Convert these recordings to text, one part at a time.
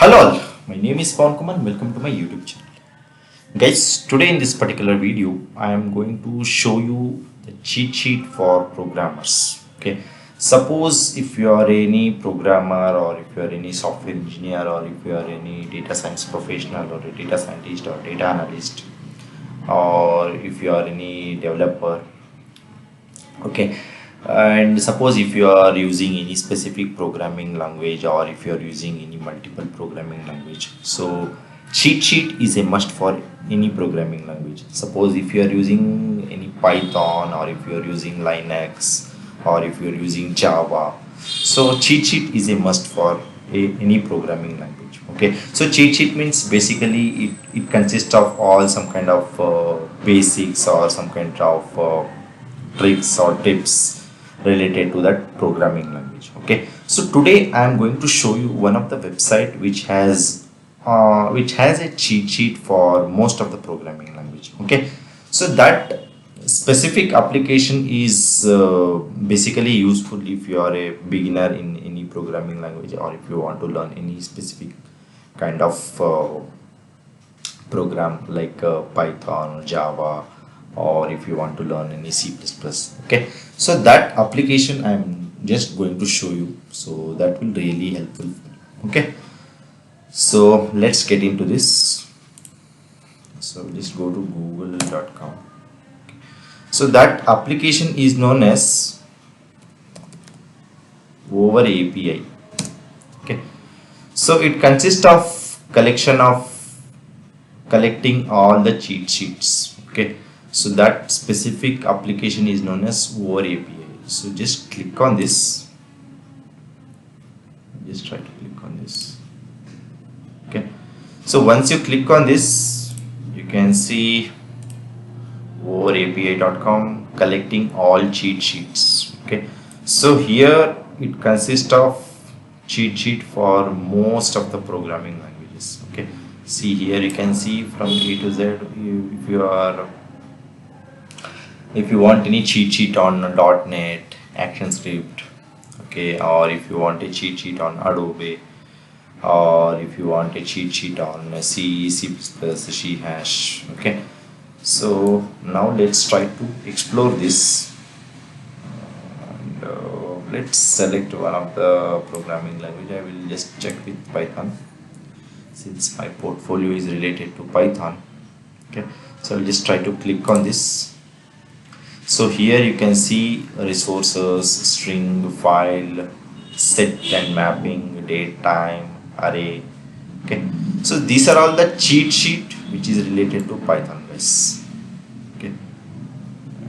Hello all, my name is Pavan Kumar and welcome to my YouTube channel. Guys, today in this particular video, I am going to show you the cheat sheet for programmers. Okay, suppose if you are any programmer or if you are any software engineer or if you are any data science professional or a data scientist or data analyst or if you are any developer. Okay, and suppose if you are using any specific programming language or if you are using any multiple programming language, so cheat sheet is a must for any programming language. Suppose if you are using any Python or if you are using Linux or if you are using Java, so cheat sheet is a must for any programming language. Okay, so cheat sheet means basically it consists of all some kind of basics or some kind of tricks or tips related to that programming language. Okay, so today I am going to show you one of the website which has a cheat sheet for most of the programming language. Okay, so that specific application is basically useful if you are a beginner in any programming language or if you want to learn any specific kind of program like Python or Java, or if you want to learn any C++. Okay, so that application I'm just going to show you, so that will really helpful. Okay, so let's get into this. So just go to google.com. So that application is known as over API. Okay, so it consists of collecting all the cheat sheets. Okay, so that specific application is known as over API. So just click on this. Just try to click on this. Okay, so once you click on this, you can see overapi.com collecting all cheat sheets. Okay, so here it consists of cheat sheet for most of the programming languages. Okay, see here you can see from A to Z. If you want any cheat sheet on .NET, ActionScript, okay, or if you want a cheat sheet on Adobe, or if you want a cheat sheet on C, C++, C hash. Okay, so now let's try to explore this. And, let's select one of the programming language. I will just check with Python since my portfolio is related to Python. Okay, so I'll just try to click on this. So here you can see resources, string, file, set and mapping, date, time, array. Okay, so these are all the cheat sheet which is related to Python, guys. Okay,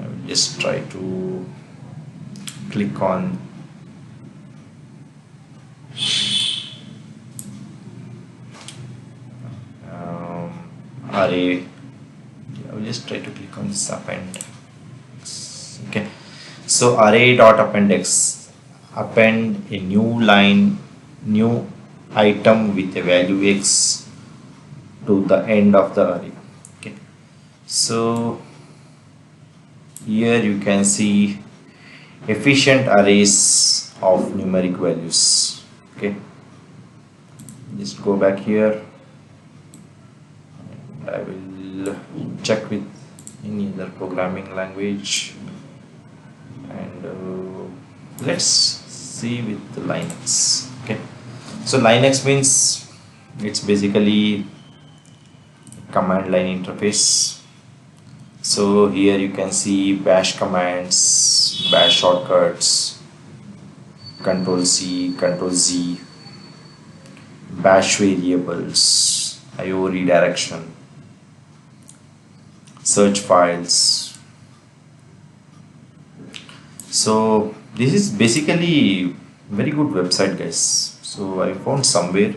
I will just try to click on array. I will just try to click on this append. Okay, so array.appendix, append a new line, new item with a value x to the end of the array. Okay, so here you can see efficient arrays of numeric values. Okay, just go back here and I will check with any other programming language. And let's see with the Linux. Okay, so Linux means it's basically command line interface. So here you can see bash commands, bash shortcuts, control C, control Z, bash variables, IO redirection, search files. So this is basically very good website, guys. So I found somewhere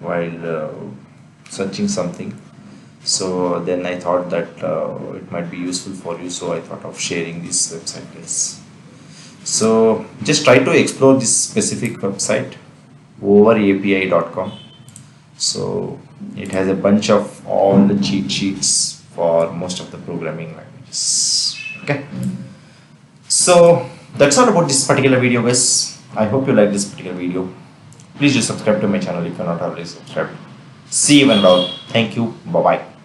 while searching something, so then I thought that it might be useful for you, so I thought of sharing this website, guys. So just try to explore this specific website overapi.com. so it has a bunch of all the cheat sheets for most of the programming languages. Okay, so that's all about this particular video, guys. I hope you like this particular video. Please do subscribe to my channel if you're not already subscribed. See you and all. Thank you. Bye bye.